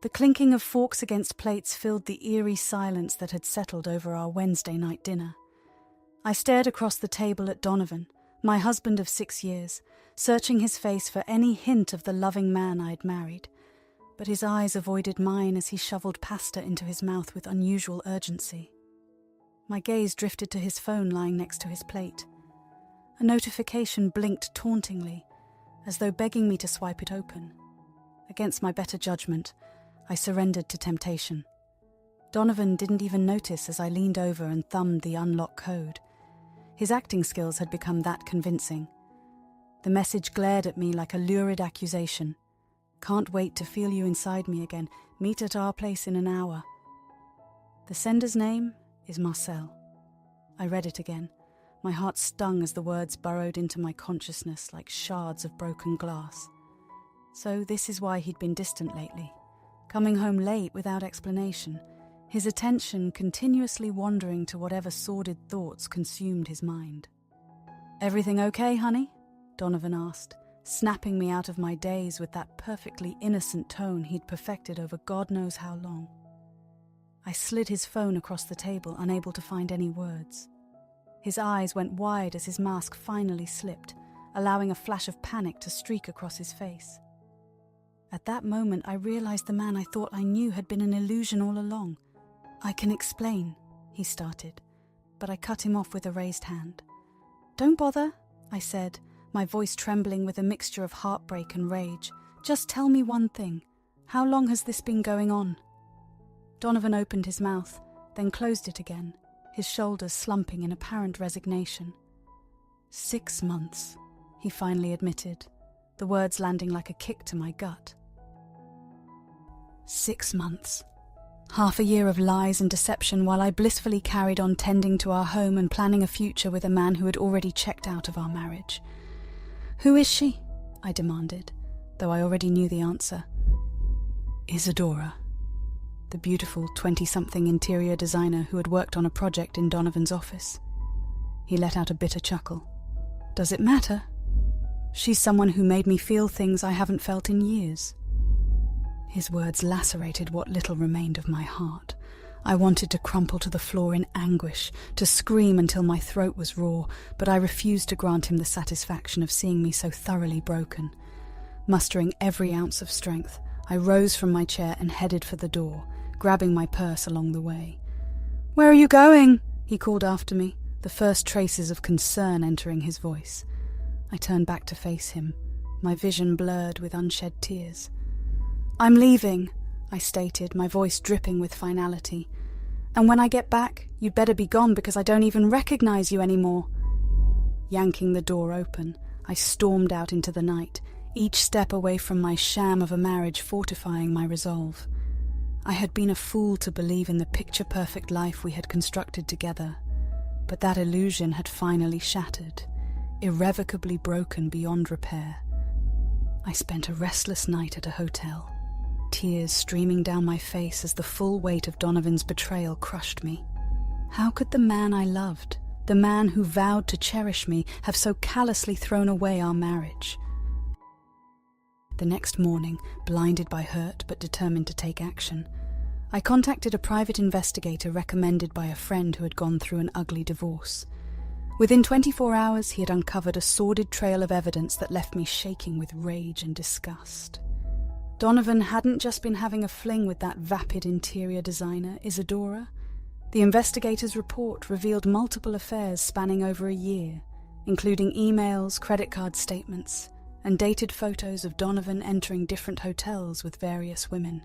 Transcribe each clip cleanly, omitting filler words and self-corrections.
The clinking of forks against plates filled the eerie silence that had settled over our Wednesday night dinner. I stared across the table at Donovan, my husband of 6 years, searching his face for any hint of the loving man I'd married, but his eyes avoided mine as he shoveled pasta into his mouth with unusual urgency. My gaze drifted to his phone lying next to his plate. A notification blinked tauntingly, as though begging me to swipe it open. Against my better judgment, I surrendered to temptation. Donovan didn't even notice as I leaned over and thumbed the unlock code. His acting skills had become that convincing. The message glared at me like a lurid accusation. Can't wait to feel you inside me again. Meet at our place in an hour. The sender's name is Marcel. I read it again. My heart stung as the words burrowed into my consciousness like shards of broken glass. So this is why he'd been distant lately. Coming home late without explanation, his attention continuously wandering to whatever sordid thoughts consumed his mind. "Everything okay, honey?" Donovan asked, snapping me out of my daze with that perfectly innocent tone he'd perfected over God knows how long. I slid his phone across the table, unable to find any words. His eyes went wide as his mask finally slipped, allowing a flash of panic to streak across his face. At that moment, I realized the man I thought I knew had been an illusion all along. "I can explain," he started, but I cut him off with a raised hand. "Don't bother," I said, my voice trembling with a mixture of heartbreak and rage. "Just tell me one thing. How long has this been going on?" Donovan opened his mouth, then closed it again, his shoulders slumping in apparent resignation. 6 months, he finally admitted, the words landing like a kick to my gut. 6 months. Half a year of lies and deception while I blissfully carried on tending to our home and planning a future with a man who had already checked out of our marriage. "Who is she?" I demanded, though I already knew the answer. "Isadora," the beautiful 20-something interior designer who had worked on a project in Donovan's office. He let out a bitter chuckle. "Does it matter? She's someone who made me feel things I haven't felt in years." His words lacerated what little remained of my heart. I wanted to crumple to the floor in anguish, to scream until my throat was raw, but I refused to grant him the satisfaction of seeing me so thoroughly broken. Mustering every ounce of strength, I rose from my chair and headed for the door, grabbing my purse along the way. "Where are you going?" he called after me, the first traces of concern entering his voice. I turned back to face him, my vision blurred with unshed tears. "I'm leaving," I stated, my voice dripping with finality. "And when I get back, you'd better be gone because I don't even recognize you anymore." Yanking the door open, I stormed out into the night, each step away from my sham of a marriage fortifying my resolve. I had been a fool to believe in the picture-perfect life we had constructed together, but that illusion had finally shattered, irrevocably broken beyond repair. I spent a restless night at a hotel, tears streaming down my face as the full weight of Donovan's betrayal crushed me. How could the man I loved, the man who vowed to cherish me, have so callously thrown away our marriage? The next morning, blinded by hurt but determined to take action, I contacted a private investigator recommended by a friend who had gone through an ugly divorce. Within 24 hours, he had uncovered a sordid trail of evidence that left me shaking with rage and disgust. Donovan hadn't just been having a fling with that vapid interior designer, Isadora. The investigator's report revealed multiple affairs spanning over a year, including emails, credit card statements, and dated photos of Donovan entering different hotels with various women.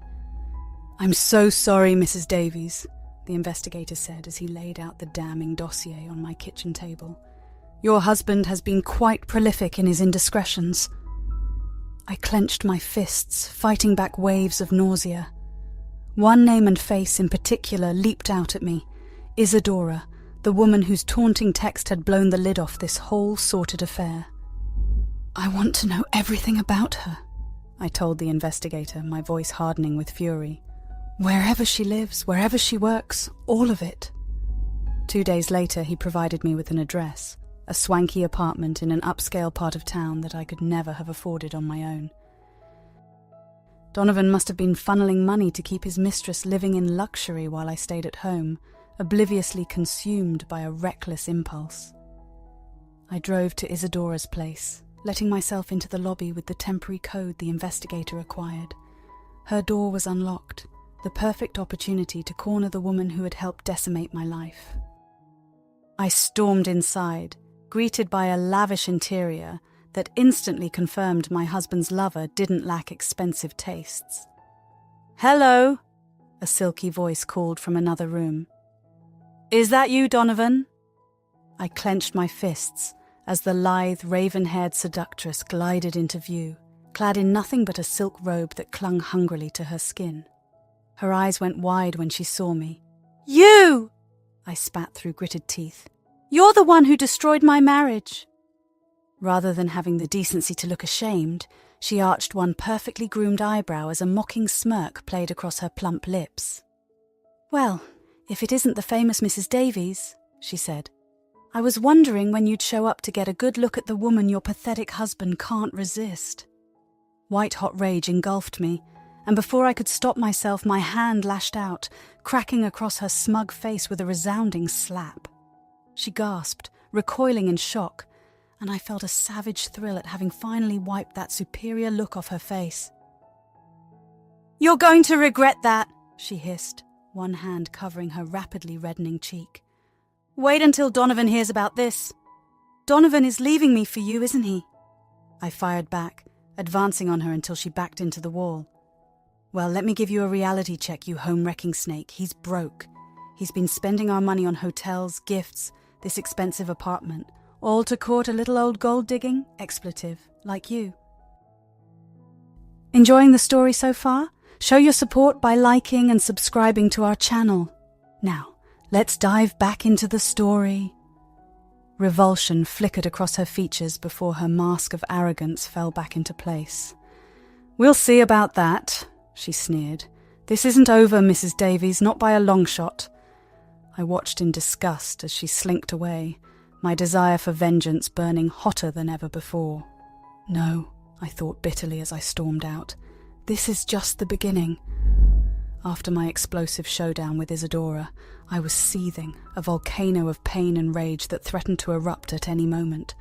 "I'm so sorry, Mrs. Davies," the investigator said as he laid out the damning dossier on my kitchen table. "Your husband has been quite prolific in his indiscretions." I clenched my fists, fighting back waves of nausea. One name and face in particular leaped out at me: Isadora, the woman whose taunting text had blown the lid off this whole sordid affair. "I want to know everything about her," I told the investigator, my voice hardening with fury. "Wherever she lives, wherever she works, all of it." 2 days later, he provided me with an address, a swanky apartment in an upscale part of town that I could never have afforded on my own. Donovan must have been funneling money to keep his mistress living in luxury while I stayed at home, obliviously consumed by a reckless impulse. I drove to Isadora's place, letting myself into the lobby with the temporary code the investigator acquired. Her door was unlocked, the perfect opportunity to corner the woman who had helped decimate my life. I stormed inside, greeted by a lavish interior that instantly confirmed my husband's lover didn't lack expensive tastes. "Hello," a silky voice called from another room. "Is that you, Donovan?" I clenched my fists as the lithe, raven-haired seductress glided into view, clad in nothing but a silk robe that clung hungrily to her skin. Her eyes went wide when she saw me. "You!" I spat through gritted teeth. "You're the one who destroyed my marriage." Rather than having the decency to look ashamed, she arched one perfectly groomed eyebrow as a mocking smirk played across her plump lips. "Well, if it isn't the famous Mrs. Davies," she said. "I was wondering when you'd show up to get a good look at the woman your pathetic husband can't resist." White-hot rage engulfed me, and before I could stop myself, my hand lashed out, cracking across her smug face with a resounding slap. She gasped, recoiling in shock, and I felt a savage thrill at having finally wiped that superior look off her face. "You're going to regret that," she hissed, one hand covering her rapidly reddening cheek. "Wait until Donovan hears about this. Donovan is leaving me for you, isn't he?" I fired back, advancing on her until she backed into the wall. "Well, let me give you a reality check, you home-wrecking snake. He's broke. He's been spending our money on hotels, gifts, this expensive apartment, all to court a little old gold-digging expletive like you. Enjoying the story so far? Show your support by liking and subscribing to our channel. Now, let's dive back into the story." Revulsion flickered across her features before her mask of arrogance fell back into place. "We'll see about that," she sneered. "This isn't over, Mrs. Davies, not by a long shot." I watched in disgust as she slinked away, my desire for vengeance burning hotter than ever before. "No," I thought bitterly as I stormed out. "This is just the beginning." After my explosive showdown with Isadora, I was seething, a volcano of pain and rage that threatened to erupt at any moment.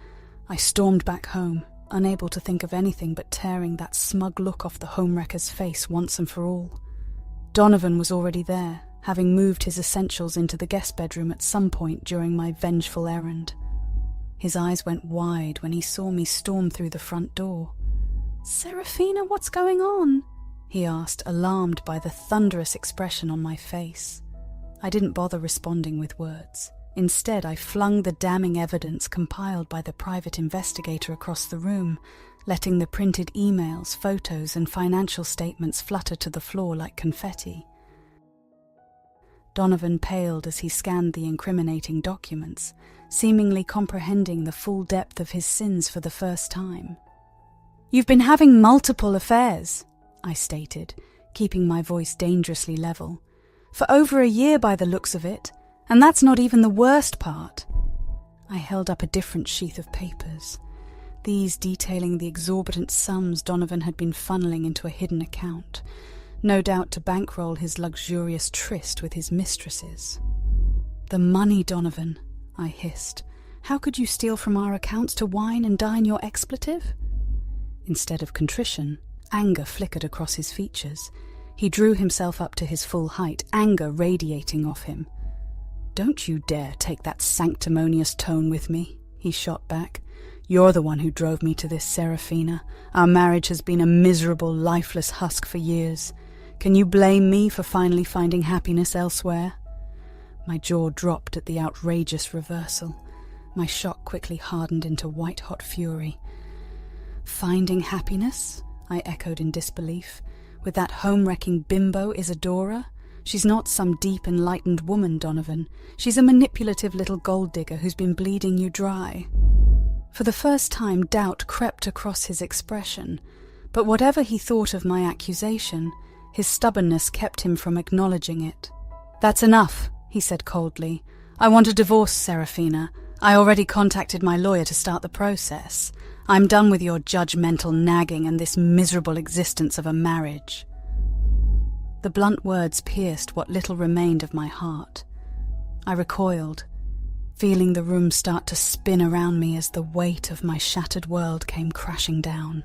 I stormed back home, unable to think of anything but tearing that smug look off the homewrecker's face once and for all. Donovan was already there, having moved his essentials into the guest bedroom at some point during my vengeful errand. His eyes went wide when he saw me storm through the front door. "Serafina, what's going on?" he asked, alarmed by the thunderous expression on my face. I didn't bother responding with words. Instead, I flung the damning evidence compiled by the private investigator across the room, letting the printed emails, photos, and financial statements flutter to the floor like confetti. Donovan paled as he scanned the incriminating documents, seemingly comprehending the full depth of his sins for the first time. "You've been having multiple affairs," I stated, keeping my voice dangerously level. "For over a year by the looks of it, and that's not even the worst part." I held up a different sheath of papers, these detailing the exorbitant sums Donovan had been funneling into a hidden account, no doubt to bankroll his luxurious tryst with his mistresses. "The money, Donovan," I hissed. "How could you steal from our accounts to wine and dine your expletive?" Instead of contrition, anger flickered across his features. He drew himself up to his full height, anger radiating off him. "Don't you dare take that sanctimonious tone with me," he shot back. "You're the one who drove me to this, Serafina. Our marriage has been a miserable, lifeless husk for years. Can you blame me for finally finding happiness elsewhere?" My jaw dropped at the outrageous reversal. My shock quickly hardened into white-hot fury. "Finding happiness?" I echoed in disbelief. "With that home-wrecking bimbo Isadora? She's not some deep, enlightened woman, Donovan. She's a manipulative little gold-digger who's been bleeding you dry." For the first time, doubt crept across his expression, but whatever he thought of my accusation, his stubbornness kept him from acknowledging it. "That's enough," he said coldly. "I want a divorce, Serafina. I already contacted my lawyer to start the process. I'm done with your judgmental nagging and this miserable existence of a marriage." The blunt words pierced what little remained of my heart. I recoiled, feeling the room start to spin around me as the weight of my shattered world came crashing down.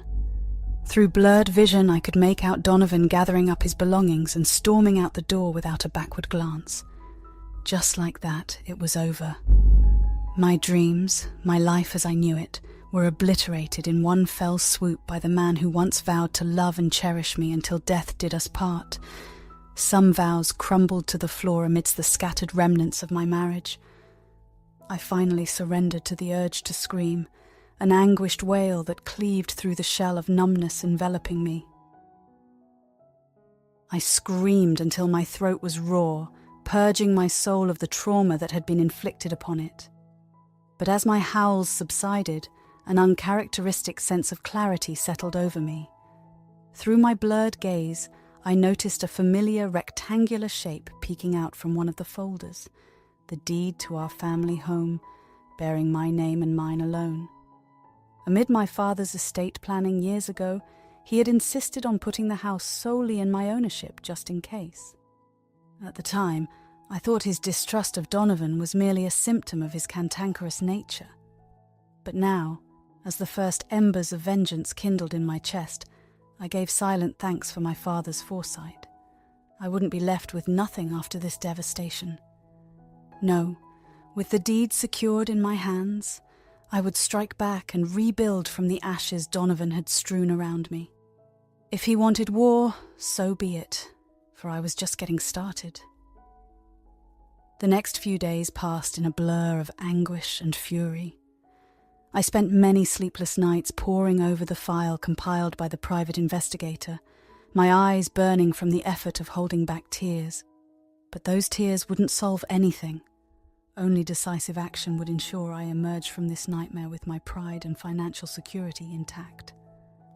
Through blurred vision, I could make out Donovan gathering up his belongings and storming out the door without a backward glance. Just like that, it was over. My dreams, my life as I knew it, were obliterated in one fell swoop by the man who once vowed to love and cherish me until death did us part. Some vows crumbled to the floor amidst the scattered remnants of my marriage. I finally surrendered to the urge to scream, an anguished wail that cleaved through the shell of numbness enveloping me. I screamed until my throat was raw, purging my soul of the trauma that had been inflicted upon it. But as my howls subsided, an uncharacteristic sense of clarity settled over me. Through my blurred gaze, I noticed a familiar rectangular shape peeking out from one of the folders, the deed to our family home, bearing my name and mine alone. Amid my father's estate planning years ago, he had insisted on putting the house solely in my ownership just in case. At the time, I thought his distrust of Donovan was merely a symptom of his cantankerous nature. But now, as the first embers of vengeance kindled in my chest, I gave silent thanks for my father's foresight. I wouldn't be left with nothing after this devastation. No, with the deed secured in my hands, I would strike back and rebuild from the ashes Donovan had strewn around me. If he wanted war, so be it, for I was just getting started. The next few days passed in a blur of anguish and fury. I spent many sleepless nights poring over the file compiled by the private investigator, my eyes burning from the effort of holding back tears. But those tears wouldn't solve anything. Only decisive action would ensure I emerge from this nightmare with my pride and financial security intact.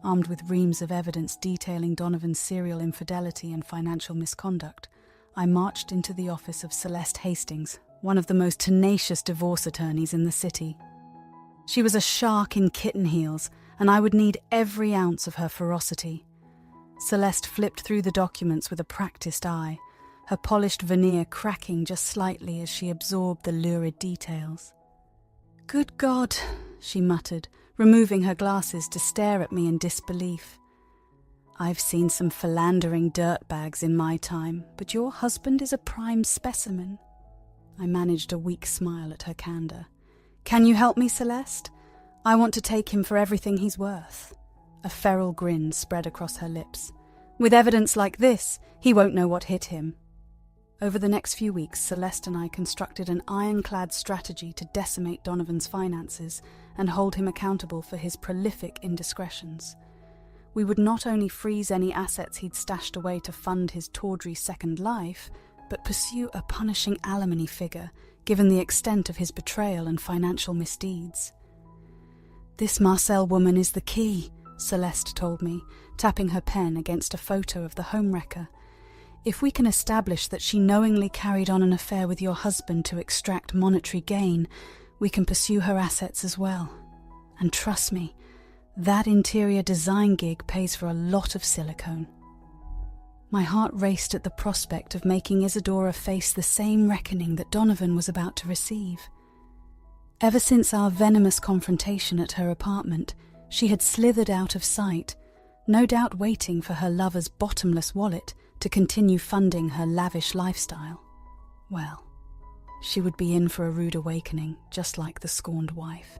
Armed with reams of evidence detailing Donovan's serial infidelity and financial misconduct, I marched into the office of Celeste Hastings, one of the most tenacious divorce attorneys in the city. She was a shark in kitten heels, and I would need every ounce of her ferocity. Celeste flipped through the documents with a practiced eye, her polished veneer cracking just slightly as she absorbed the lurid details. "Good God," she muttered, removing her glasses to stare at me in disbelief. "I've seen some philandering dirtbags in my time, but your husband is a prime specimen." I managed a weak smile at her candor. "Can you help me, Celeste? I want to take him for everything he's worth." A feral grin spread across her lips. "With evidence like this, he won't know what hit him." Over the next few weeks, Celeste and I constructed an ironclad strategy to decimate Donovan's finances and hold him accountable for his prolific indiscretions. We would not only freeze any assets he'd stashed away to fund his tawdry second life, but pursue a punishing alimony figure, given the extent of his betrayal and financial misdeeds. "This Marcel woman is the key," Celeste told me, tapping her pen against a photo of the homewrecker. "If we can establish that she knowingly carried on an affair with your husband to extract monetary gain, we can pursue her assets as well. And trust me, that interior design gig pays for a lot of silicone." My heart raced at the prospect of making Isadora face the same reckoning that Donovan was about to receive. Ever since our venomous confrontation at her apartment, she had slithered out of sight, no doubt waiting for her lover's bottomless wallet to continue funding her lavish lifestyle. Well, she would be in for a rude awakening, just like the scorned wife.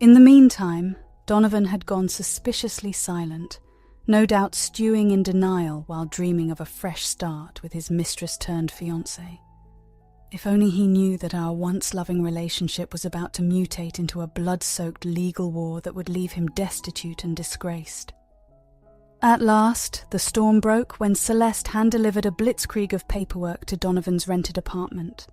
In the meantime, Donovan had gone suspiciously silent, no doubt stewing in denial while dreaming of a fresh start with his mistress-turned-fiancé. If only he knew that our once-loving relationship was about to mutate into a blood-soaked legal war that would leave him destitute and disgraced. At last, the storm broke when Celeste hand-delivered a blitzkrieg of paperwork to Donovan's rented apartment,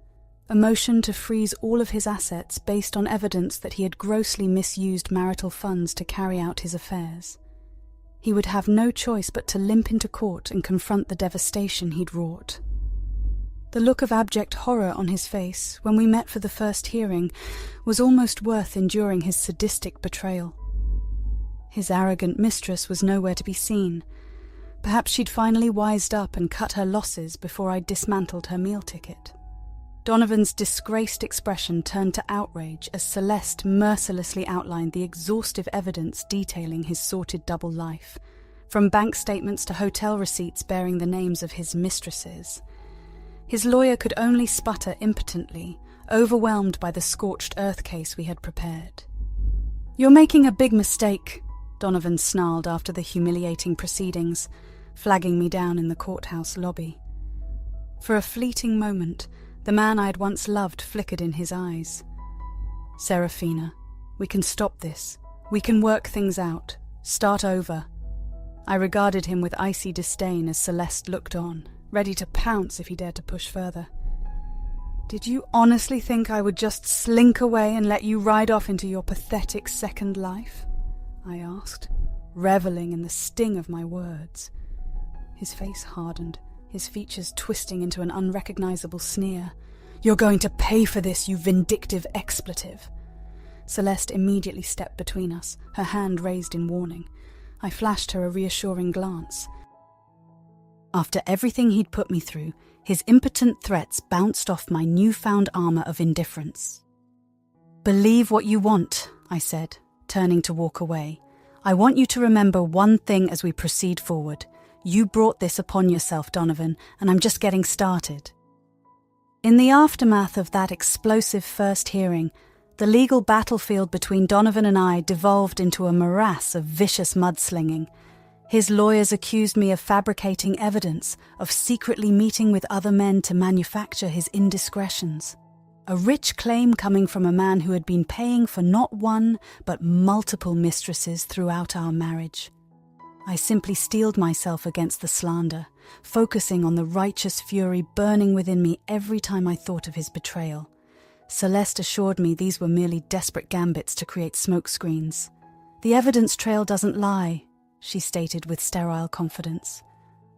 a motion to freeze all of his assets based on evidence that he had grossly misused marital funds to carry out his affairs. He would have no choice but to limp into court and confront the devastation he'd wrought. The look of abject horror on his face when we met for the first hearing was almost worth enduring his sadistic betrayal. His arrogant mistress was nowhere to be seen. Perhaps she'd finally wised up and cut her losses before I dismantled her meal ticket. Donovan's disgraced expression turned to outrage as Celeste mercilessly outlined the exhaustive evidence detailing his sordid double life, from bank statements to hotel receipts bearing the names of his mistresses. His lawyer could only sputter impotently, overwhelmed by the scorched earth case we had prepared. "You're making a big mistake," Donovan snarled after the humiliating proceedings, flagging me down in the courthouse lobby. For a fleeting moment, the man I had once loved flickered in his eyes. "Serafina, we can stop this. We can work things out. Start over." I regarded him with icy disdain as Celeste looked on, ready to pounce if he dared to push further. "Did you honestly think I would just slink away and let you ride off into your pathetic second life?" I asked, reveling in the sting of my words. His face hardened, his features twisting into an unrecognizable sneer. "You're going to pay for this, you vindictive expletive." Celeste immediately stepped between us, her hand raised in warning. I flashed her a reassuring glance. After everything he'd put me through, his impotent threats bounced off my newfound armor of indifference. "Believe what you want," I said, turning to walk away. "I want you to remember one thing as we proceed forward. You brought this upon yourself, Donovan, and I'm just getting started." In the aftermath of that explosive first hearing, the legal battlefield between Donovan and I devolved into a morass of vicious mudslinging. His lawyers accused me of fabricating evidence, of secretly meeting with other men to manufacture his indiscretions. A rich claim coming from a man who had been paying for not one, but multiple mistresses throughout our marriage. I simply steeled myself against the slander, focusing on the righteous fury burning within me every time I thought of his betrayal. Celeste assured me these were merely desperate gambits to create smokescreens. "The evidence trail doesn't lie," she stated with sterile confidence.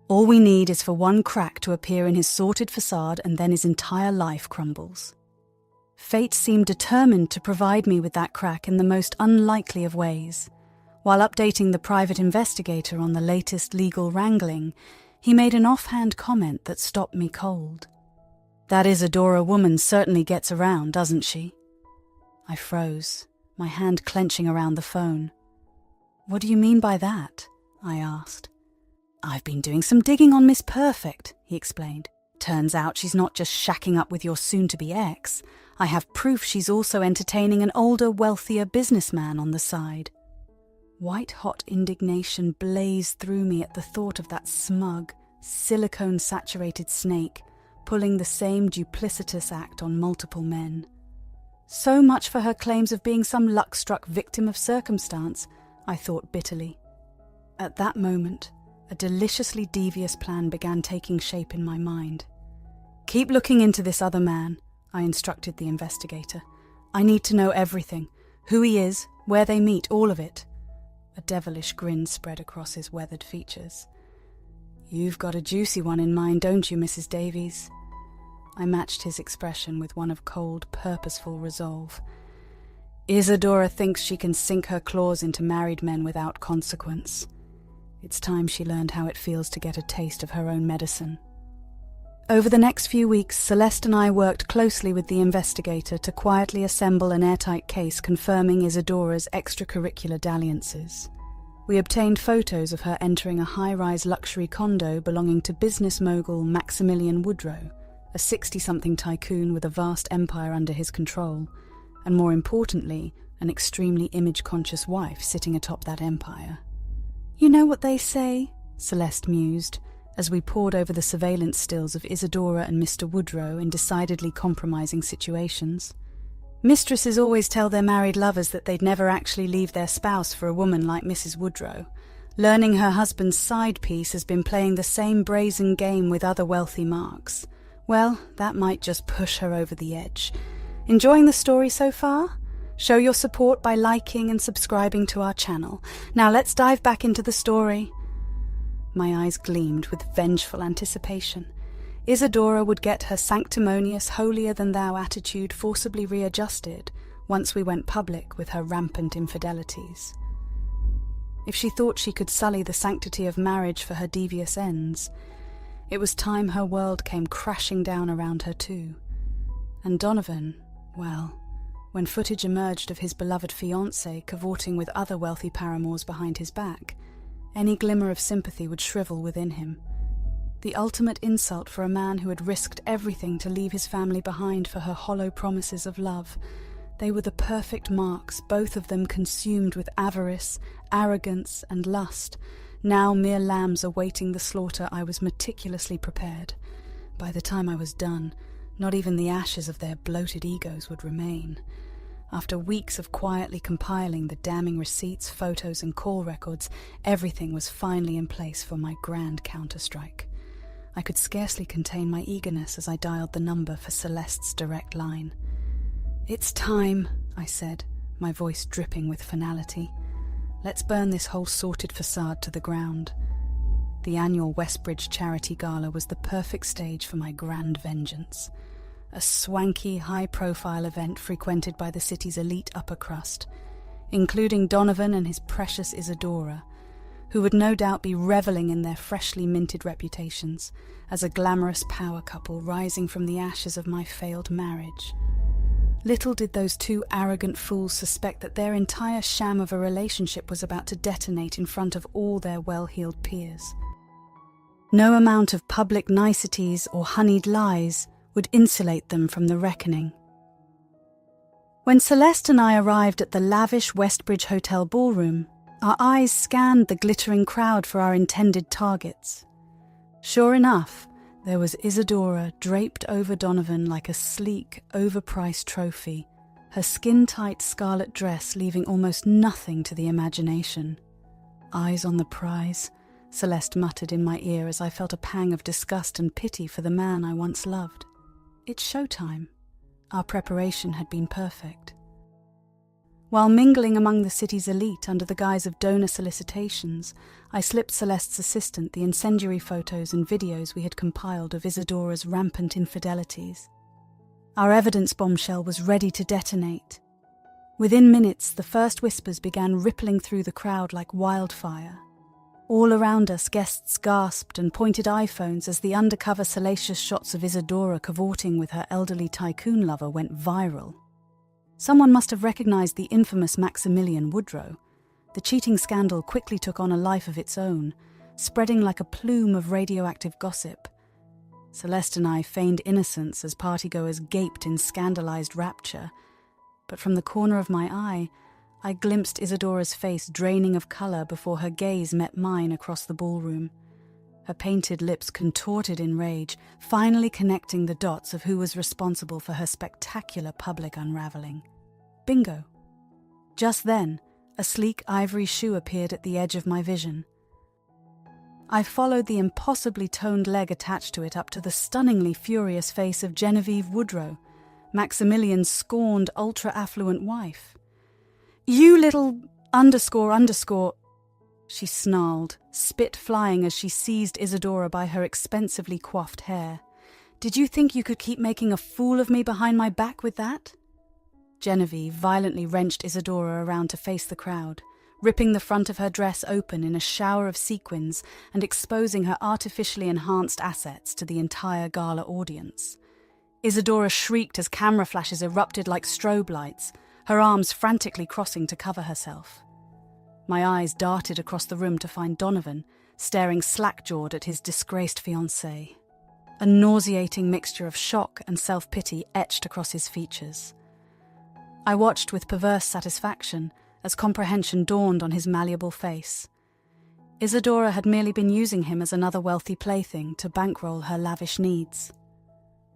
"All we need is for one crack to appear in his sordid facade and then his entire life crumbles." Fate seemed determined to provide me with that crack in the most unlikely of ways. While updating the private investigator on the latest legal wrangling, he made an offhand comment that stopped me cold. "That Isadora woman certainly gets around, doesn't she?" I froze, my hand clenching around the phone. "What do you mean by that?" I asked. "I've been doing some digging on Miss Perfect," he explained. "Turns out she's not just shacking up with your soon-to-be ex. I have proof she's also entertaining an older, wealthier businessman on the side." White-hot indignation blazed through me at the thought of that smug, silicone-saturated snake pulling the same duplicitous act on multiple men. So much for her claims of being some luck-struck victim of circumstance, I thought bitterly. At that moment, a deliciously devious plan began taking shape in my mind. "Keep looking into this other man," I instructed the investigator. "I need to know everything. Who he is, where they meet, all of it." A devilish grin spread across his weathered features. "You've got a juicy one in mind, don't you, Mrs. Davies?" I matched his expression with one of cold, purposeful resolve. "Isadora thinks she can sink her claws into married men without consequence. It's time she learned how it feels to get a taste of her own medicine." Over the next few weeks, Celeste and I worked closely with the investigator to quietly assemble an airtight case confirming Isadora's extracurricular dalliances. We obtained photos of her entering a high-rise luxury condo belonging to business mogul Maximilian Woodrow, a 60-something tycoon with a vast empire under his control, and more importantly, an extremely image-conscious wife sitting atop that empire. "You know what they say," Celeste mused, as we pored over the surveillance stills of Isadora and Mr. Woodrow in decidedly compromising situations. "Mistresses always tell their married lovers that they'd never actually leave their spouse for a woman like Mrs. Woodrow. Learning her husband's side piece has been playing the same brazen game with other wealthy marks. Well, that might just push her over the edge. Enjoying the story so far? Show your support by liking and subscribing to our channel. Now let's dive back into the story." My eyes gleamed with vengeful anticipation. Isadora would get her sanctimonious, holier-than-thou attitude forcibly readjusted once we went public with her rampant infidelities. If she thought she could sully the sanctity of marriage for her devious ends, it was time her world came crashing down around her too. And Donovan, well, when footage emerged of his beloved fiancée cavorting with other wealthy paramours behind his back, any glimmer of sympathy would shrivel within him. The ultimate insult for a man who had risked everything to leave his family behind for her hollow promises of love. They were the perfect marks, both of them consumed with avarice, arrogance, and lust. Now mere lambs awaiting the slaughter, I was meticulously prepared. By the time I was done, not even the ashes of their bloated egos would remain. After weeks of quietly compiling the damning receipts, photos, and call records, everything was finally in place for my grand counterstrike. I could scarcely contain my eagerness as I dialed the number for Celeste's direct line. "It's time," I said, my voice dripping with finality. "Let's burn this whole sordid facade to the ground." The annual Westbridge Charity Gala was the perfect stage for my grand vengeance. A swanky, high-profile event frequented by the city's elite upper crust, including Donovan and his precious Isadora, who would no doubt be reveling in their freshly minted reputations as a glamorous power couple rising from the ashes of my failed marriage. Little did those two arrogant fools suspect that their entire sham of a relationship was about to detonate in front of all their well-heeled peers. No amount of public niceties or honeyed lies would insulate them from the reckoning. When Celeste and I arrived at the lavish Westbridge Hotel ballroom, our eyes scanned the glittering crowd for our intended targets. Sure enough, there was Isadora draped over Donovan like a sleek, overpriced trophy, her skin-tight scarlet dress leaving almost nothing to the imagination. "Eyes on the prize," Celeste muttered in my ear as I felt a pang of disgust and pity for the man I once loved. It's showtime. Our preparation had been perfect. While mingling among the city's elite under the guise of donor solicitations, I slipped Celeste's assistant the incendiary photos and videos we had compiled of Isadora's rampant infidelities. Our evidence bombshell was ready to detonate. Within minutes, the first whispers began rippling through the crowd like wildfire. All around us, guests gasped and pointed iPhones as the undercover salacious shots of Isadora cavorting with her elderly tycoon lover went viral. Someone must have recognized the infamous Maximilian Woodrow. The cheating scandal quickly took on a life of its own, spreading like a plume of radioactive gossip. Celeste and I feigned innocence as partygoers gaped in scandalized rapture, but from the corner of my eye, I glimpsed Isadora's face draining of color before her gaze met mine across the ballroom. Her painted lips contorted in rage, finally connecting the dots of who was responsible for her spectacular public unraveling. Bingo! Just then, a sleek ivory shoe appeared at the edge of my vision. I followed the impossibly toned leg attached to it up to the stunningly furious face of Genevieve Woodrow, Maximilian's scorned ultra-affluent wife. "You little ___," she snarled, spit flying as she seized Isadora by her expensively coiffed hair. "Did you think you could keep making a fool of me behind my back with that?" Genevieve violently wrenched Isadora around to face the crowd, ripping the front of her dress open in a shower of sequins and exposing her artificially enhanced assets to the entire gala audience. Isadora shrieked as camera flashes erupted like strobe lights, her arms frantically crossing to cover herself. My eyes darted across the room to find Donovan, staring slack-jawed at his disgraced fiancée. A nauseating mixture of shock and self-pity etched across his features. I watched with perverse satisfaction as comprehension dawned on his malleable face. Isadora had merely been using him as another wealthy plaything to bankroll her lavish needs.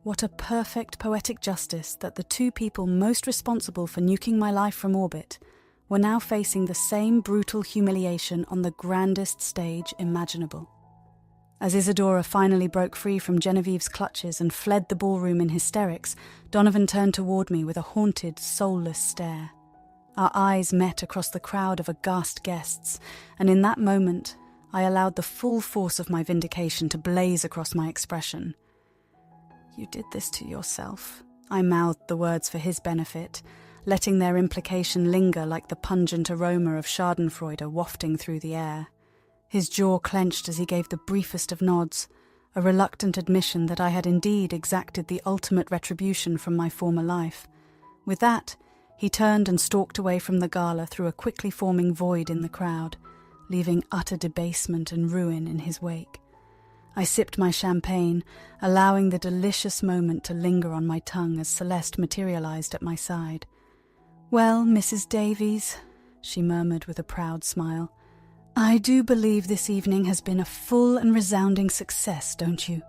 What a perfect poetic justice that the two people most responsible for nuking my life from orbit were now facing the same brutal humiliation on the grandest stage imaginable. As Isadora finally broke free from Genevieve's clutches and fled the ballroom in hysterics, Donovan turned toward me with a haunted, soulless stare. Our eyes met across the crowd of aghast guests, and in that moment, I allowed the full force of my vindication to blaze across my expression. You did this to yourself. I mouthed the words for his benefit, letting their implication linger like the pungent aroma of schadenfreude wafting through the air. His jaw clenched as he gave the briefest of nods, a reluctant admission that I had indeed exacted the ultimate retribution from my former life. With that, he turned and stalked away from the gala through a quickly forming void in the crowd, leaving utter debasement and ruin in his wake. I sipped my champagne, allowing the delicious moment to linger on my tongue as Celeste materialized at my side. "Well, Mrs. Davies," she murmured with a proud smile, "I do believe this evening has been a full and resounding success, don't you?"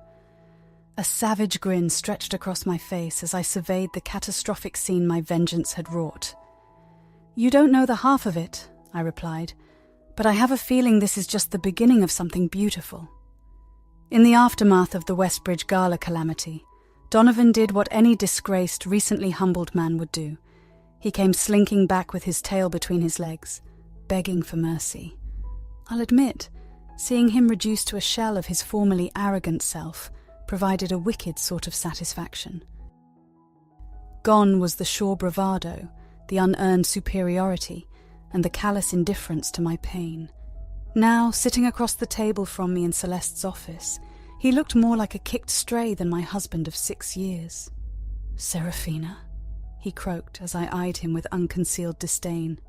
A savage grin stretched across my face as I surveyed the catastrophic scene my vengeance had wrought. "You don't know the half of it," I replied, "but I have a feeling this is just the beginning of something beautiful." In the aftermath of the Westbridge Gala calamity, Donovan did what any disgraced, recently humbled man would do. He came slinking back with his tail between his legs, begging for mercy. I'll admit, seeing him reduced to a shell of his formerly arrogant self provided a wicked sort of satisfaction. Gone was the sure bravado, the unearned superiority, and the callous indifference to my pain. Now, sitting across the table from me in Celeste's office, he looked more like a kicked stray than my husband of 6 years. "Serafina," he croaked as I eyed him with unconcealed disdain.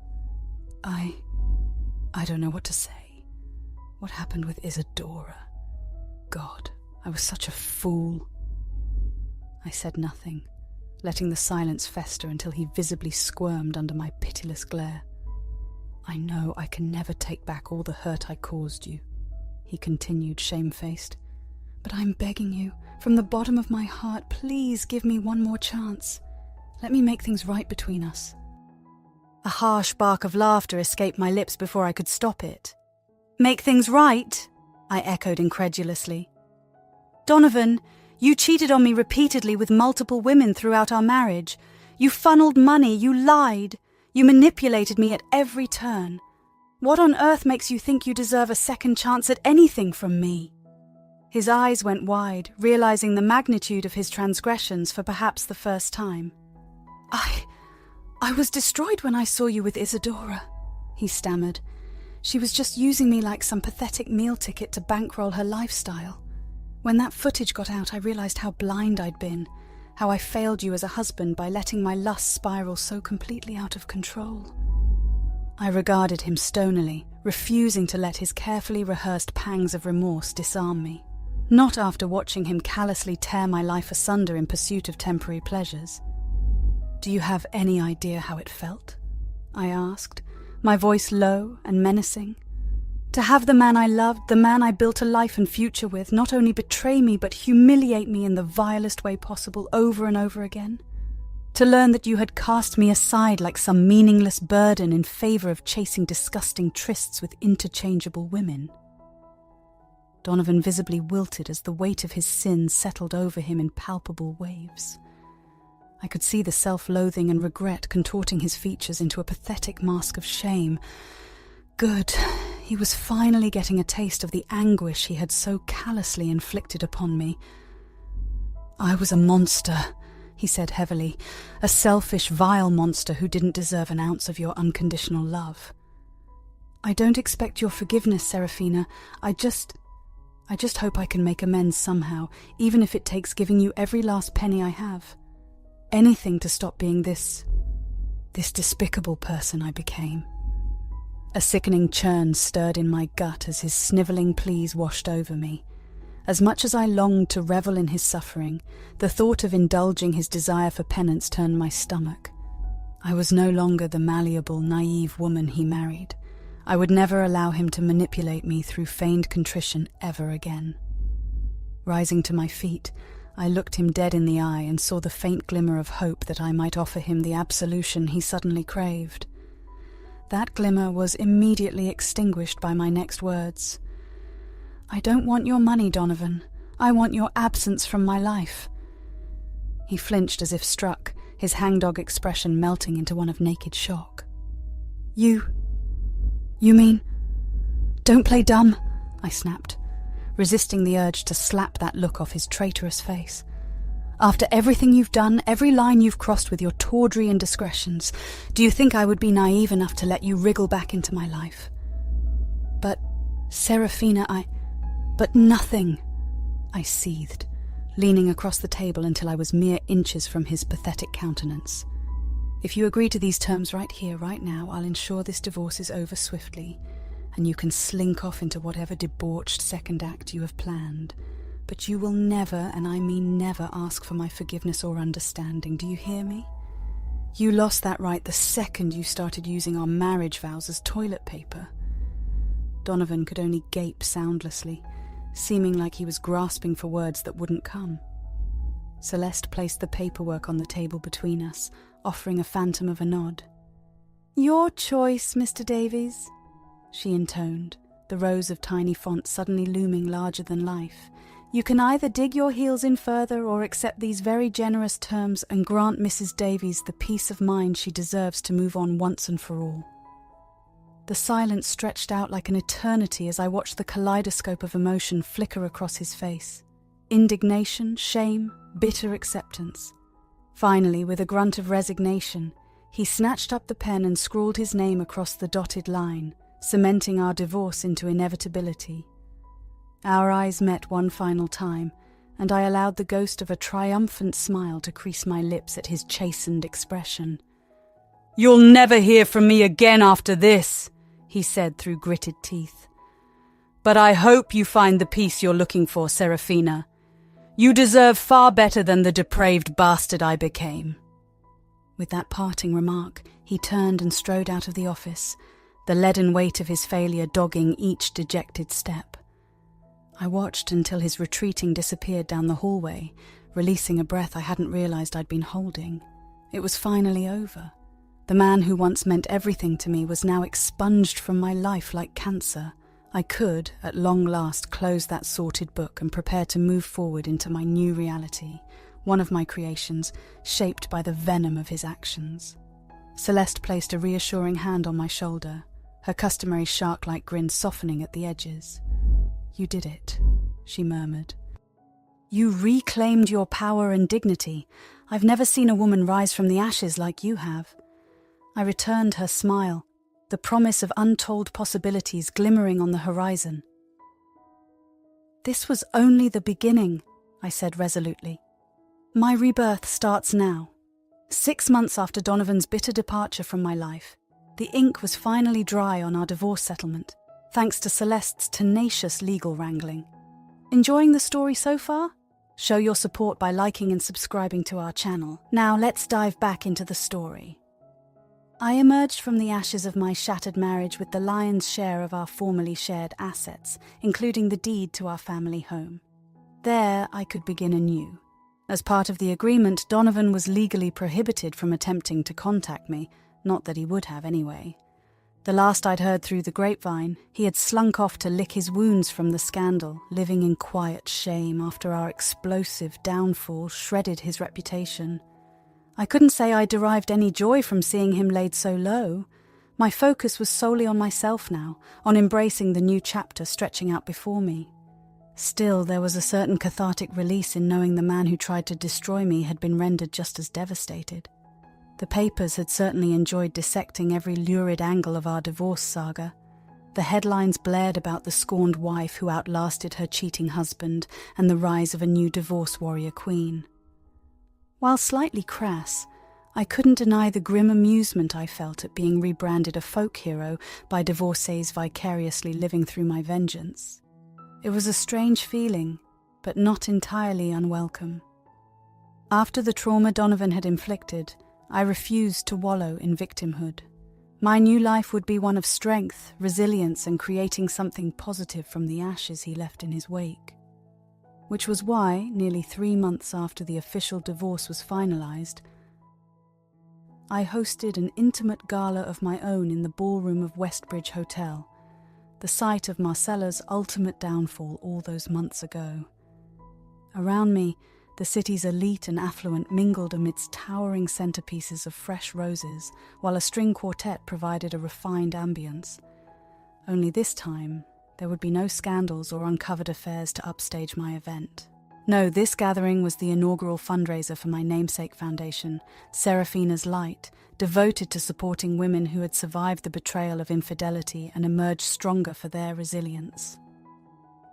I don't know what to say. What happened with Isadora? God, I was such a fool. I said nothing, letting the silence fester until he visibly squirmed under my pitiless glare. "I know I can never take back all the hurt I caused you," he continued, shamefaced. "But I'm begging you, from the bottom of my heart, please give me one more chance. Let me make things right between us." A harsh bark of laughter escaped my lips before I could stop it. "Make things right?" I echoed incredulously. "Donovan, you cheated on me repeatedly with multiple women throughout our marriage. You funneled money, you lied. You manipulated me at every turn. What on earth makes you think you deserve a second chance at anything from me?" His eyes went wide, realizing the magnitude of his transgressions for perhaps the first time. I was destroyed when I saw you with Isadora," he stammered. "She was just using me like some pathetic meal ticket to bankroll her lifestyle. When that footage got out, I realized how blind I'd been, how I failed you as a husband by letting my lust spiral so completely out of control." I regarded him stonily, refusing to let his carefully rehearsed pangs of remorse disarm me. Not after watching him callously tear my life asunder in pursuit of temporary pleasures. "Do you have any idea how it felt?" I asked, my voice low and menacing. "To have the man I loved, the man I built a life and future with, not only betray me but humiliate me in the vilest way possible over and over again? To learn that you had cast me aside like some meaningless burden in favor of chasing disgusting trysts with interchangeable women?" Donovan visibly wilted as the weight of his sins settled over him in palpable waves. I could see the self-loathing and regret contorting his features into a pathetic mask of shame. Good. He was finally getting a taste of the anguish he had so callously inflicted upon me. "I was a monster," he said heavily, "a selfish, vile monster who didn't deserve an ounce of your unconditional love. I don't expect your forgiveness, Serafina. I just hope I can make amends somehow, even if it takes giving you every last penny I have. Anything to stop being this despicable person I became." A sickening churn stirred in my gut as his snivelling pleas washed over me. As much as I longed to revel in his suffering, the thought of indulging his desire for penance turned my stomach. I was no longer the malleable, naive woman he married. I would never allow him to manipulate me through feigned contrition ever again. Rising to my feet, I looked him dead in the eye and saw the faint glimmer of hope that I might offer him the absolution he suddenly craved. That glimmer was immediately extinguished by my next words. "I don't want your money, Donovan. I want your absence from my life." He flinched as if struck, his hangdog expression melting into one of naked shock. You mean... Don't play dumb," I snapped, resisting the urge to slap that look off his traitorous face. After everything you've done, every line you've crossed with your tawdry indiscretions, do you think I would be naive enough to let you wriggle back into my life? But, Serafina, But nothing, I seethed, leaning across the table until I was mere inches from his pathetic countenance. If you agree to these terms right here, right now, I'll ensure this divorce is over swiftly, and you can slink off into whatever debauched second act you have planned. But you will never, and I mean never, ask for my forgiveness or understanding. Do you hear me? You lost that right the second you started using our marriage vows as toilet paper. Donovan could only gape soundlessly, seeming like he was grasping for words that wouldn't come. Celeste placed the paperwork on the table between us, offering a phantom of a nod. "Your choice, Mr. Davies," she intoned, the rows of tiny fonts suddenly looming larger than life. "You can either dig your heels in further or accept these very generous terms and grant Mrs. Davies the peace of mind she deserves to move on once and for all." The silence stretched out like an eternity as I watched the kaleidoscope of emotion flicker across his face. Indignation, shame, bitter acceptance. Finally, with a grunt of resignation, he snatched up the pen and scrawled his name across the dotted line, cementing our divorce into inevitability. Our eyes met one final time, and I allowed the ghost of a triumphant smile to crease my lips at his chastened expression. "You'll never hear from me again after this," he said through gritted teeth. "But I hope you find the peace you're looking for, Serafina. You deserve far better than the depraved bastard I became." With that parting remark, he turned and strode out of the office, the leaden weight of his failure dogging each dejected step. I watched until his retreating disappeared down the hallway, releasing a breath I hadn't realized I'd been holding. It was finally over. The man who once meant everything to me was now expunged from my life like cancer. I could, at long last, close that sorted book and prepare to move forward into my new reality, one of my creations, shaped by the venom of his actions. Celeste placed a reassuring hand on my shoulder, her customary shark-like grin softening at the edges. "You did it," she murmured. "You reclaimed your power and dignity. I've never seen a woman rise from the ashes like you have." I returned her smile, the promise of untold possibilities glimmering on the horizon. "This was only the beginning," I said resolutely. "My rebirth starts now." 6 months after Donovan's bitter departure from my life, the ink was finally dry on our divorce settlement, thanks to Celeste's tenacious legal wrangling. Enjoying the story so far? Show your support by liking and subscribing to our channel. Now let's dive back into the story. I emerged from the ashes of my shattered marriage with the lion's share of our formerly shared assets, including the deed to our family home. There I could begin anew. As part of the agreement, Donovan was legally prohibited from attempting to contact me, not that he would have anyway. The last I'd heard through the grapevine, he had slunk off to lick his wounds from the scandal, living in quiet shame after our explosive downfall shredded his reputation. I couldn't say I derived any joy from seeing him laid so low. My focus was solely on myself now, on embracing the new chapter stretching out before me. Still, there was a certain cathartic release in knowing the man who tried to destroy me had been rendered just as devastated. The papers had certainly enjoyed dissecting every lurid angle of our divorce saga. The headlines blared about the scorned wife who outlasted her cheating husband and the rise of a new divorce warrior queen. While slightly crass, I couldn't deny the grim amusement I felt at being rebranded a folk hero by divorcees vicariously living through my vengeance. It was a strange feeling, but not entirely unwelcome. After the trauma Donovan had inflicted, I refused to wallow in victimhood. My new life would be one of strength, resilience, and creating something positive from the ashes he left in his wake. Which was why, nearly 3 months after the official divorce was finalized, I hosted an intimate gala of my own in the ballroom of Westbridge Hotel, the site of Marcella's ultimate downfall all those months ago. Around me, the city's elite and affluent mingled amidst towering centerpieces of fresh roses, while a string quartet provided a refined ambience. Only this time, there would be no scandals or uncovered affairs to upstage my event. No, this gathering was the inaugural fundraiser for my namesake foundation, Seraphina's Light, devoted to supporting women who had survived the betrayal of infidelity and emerged stronger for their resilience.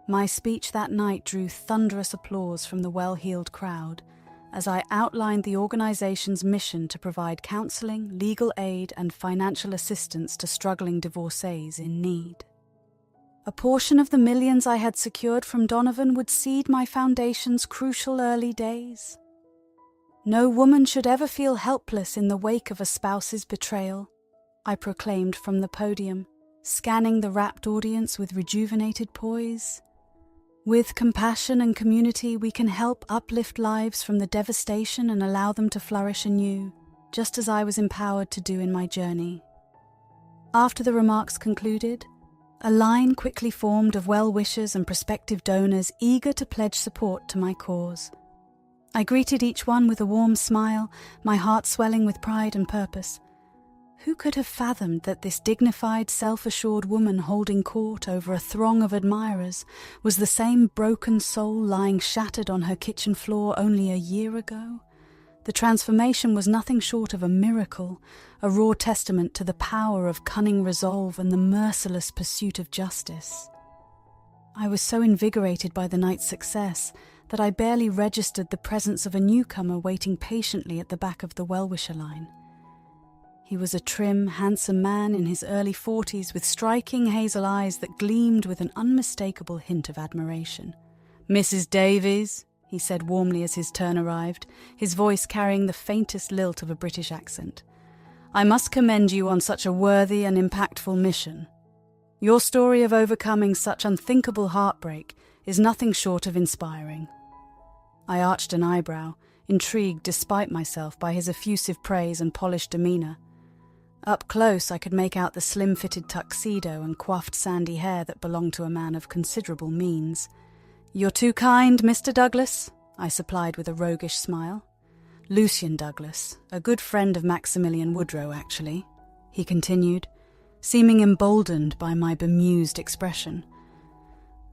My speech that night drew thunderous applause from the well-heeled crowd as I outlined the organization's mission to provide counseling, legal aid, and financial assistance to struggling divorcees in need. A portion of the millions I had secured from Donovan would seed my foundation's crucial early days. No woman should ever feel helpless in the wake of a spouse's betrayal, I proclaimed from the podium, scanning the rapt audience with rejuvenated poise. With compassion and community, we can help uplift lives from the devastation and allow them to flourish anew, just as I was empowered to do in my journey. After the remarks concluded, a line quickly formed of well-wishers and prospective donors eager to pledge support to my cause. I greeted each one with a warm smile, my heart swelling with pride and purpose. Who could have fathomed that this dignified, self-assured woman holding court over a throng of admirers was the same broken soul lying shattered on her kitchen floor only a year ago? The transformation was nothing short of a miracle, a raw testament to the power of cunning resolve and the merciless pursuit of justice. I was so invigorated by the night's success that I barely registered the presence of a newcomer waiting patiently at the back of the well-wisher line. He was a trim, handsome man in his early 40s with striking hazel eyes that gleamed with an unmistakable hint of admiration. "Mrs. Davies," he said warmly as his turn arrived, his voice carrying the faintest lilt of a British accent. "I must commend you on such a worthy and impactful mission. Your story of overcoming such unthinkable heartbreak is nothing short of inspiring." I arched an eyebrow, intrigued despite myself by his effusive praise and polished demeanour. Up close, I could make out the slim-fitted tuxedo and coiffed sandy hair that belonged to a man of considerable means. "You're too kind, Mr. Douglas," I supplied with a roguish smile. "Lucian Douglas, a good friend of Maximilian Woodrow, actually," he continued, seeming emboldened by my bemused expression.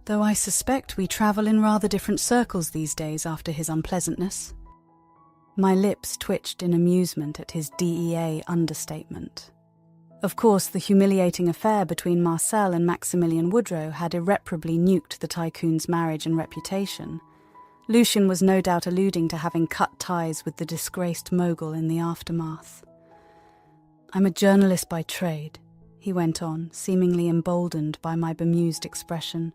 "Though I suspect we travel in rather different circles these days after his unpleasantness." My lips twitched in amusement at his DEA understatement. Of course, the humiliating affair between Marcel and Maximilian Woodrow had irreparably nuked the tycoon's marriage and reputation. Lucian was no doubt alluding to having cut ties with the disgraced mogul in the aftermath. "I'm a journalist by trade," he went on, seemingly emboldened by my bemused expression,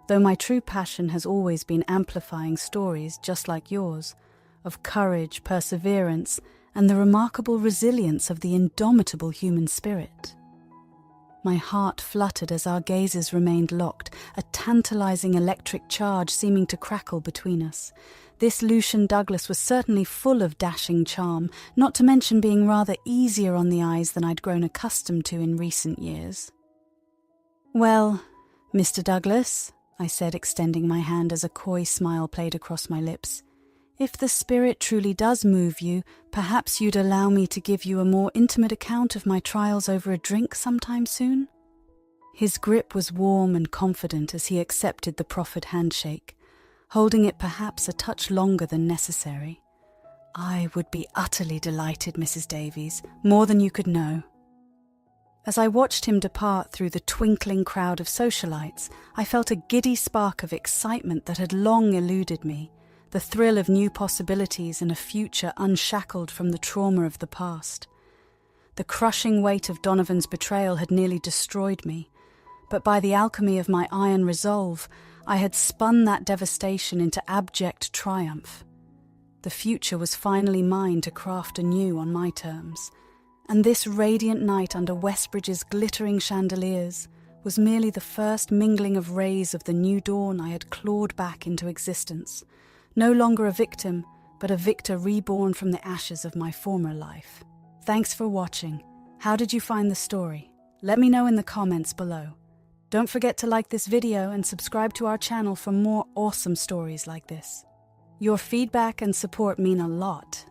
though my true passion has always been amplifying stories just like yours, of courage, perseverance, and the remarkable resilience of the indomitable human spirit. My heart fluttered as our gazes remained locked, a tantalizing electric charge seeming to crackle between us. This Lucian Douglas was certainly full of dashing charm, not to mention being rather easier on the eyes than I'd grown accustomed to in recent years. "Well, Mr. Douglas," I said, extending my hand as a coy smile played across my lips, "if the spirit truly does move you, perhaps you'd allow me to give you a more intimate account of my trials over a drink sometime soon?" His grip was warm and confident as he accepted the proffered handshake, holding it perhaps a touch longer than necessary. "I would be utterly delighted, Mrs. Davies, more than you could know." As I watched him depart through the twinkling crowd of socialites, I felt a giddy spark of excitement that had long eluded me, the thrill of new possibilities and a future unshackled from the trauma of the past. The crushing weight of Donovan's betrayal had nearly destroyed me, but by the alchemy of my iron resolve, I had spun that devastation into abject triumph. The future was finally mine to craft anew on my terms, and this radiant night under Westbridge's glittering chandeliers was merely the first mingling of rays of the new dawn I had clawed back into existence. No longer a victim, but a victor reborn from the ashes of my former life. Thanks for watching. How did you find the story? Let me know in the comments below. Don't forget to like this video and subscribe to our channel for more awesome stories like this. Your feedback and support mean a lot.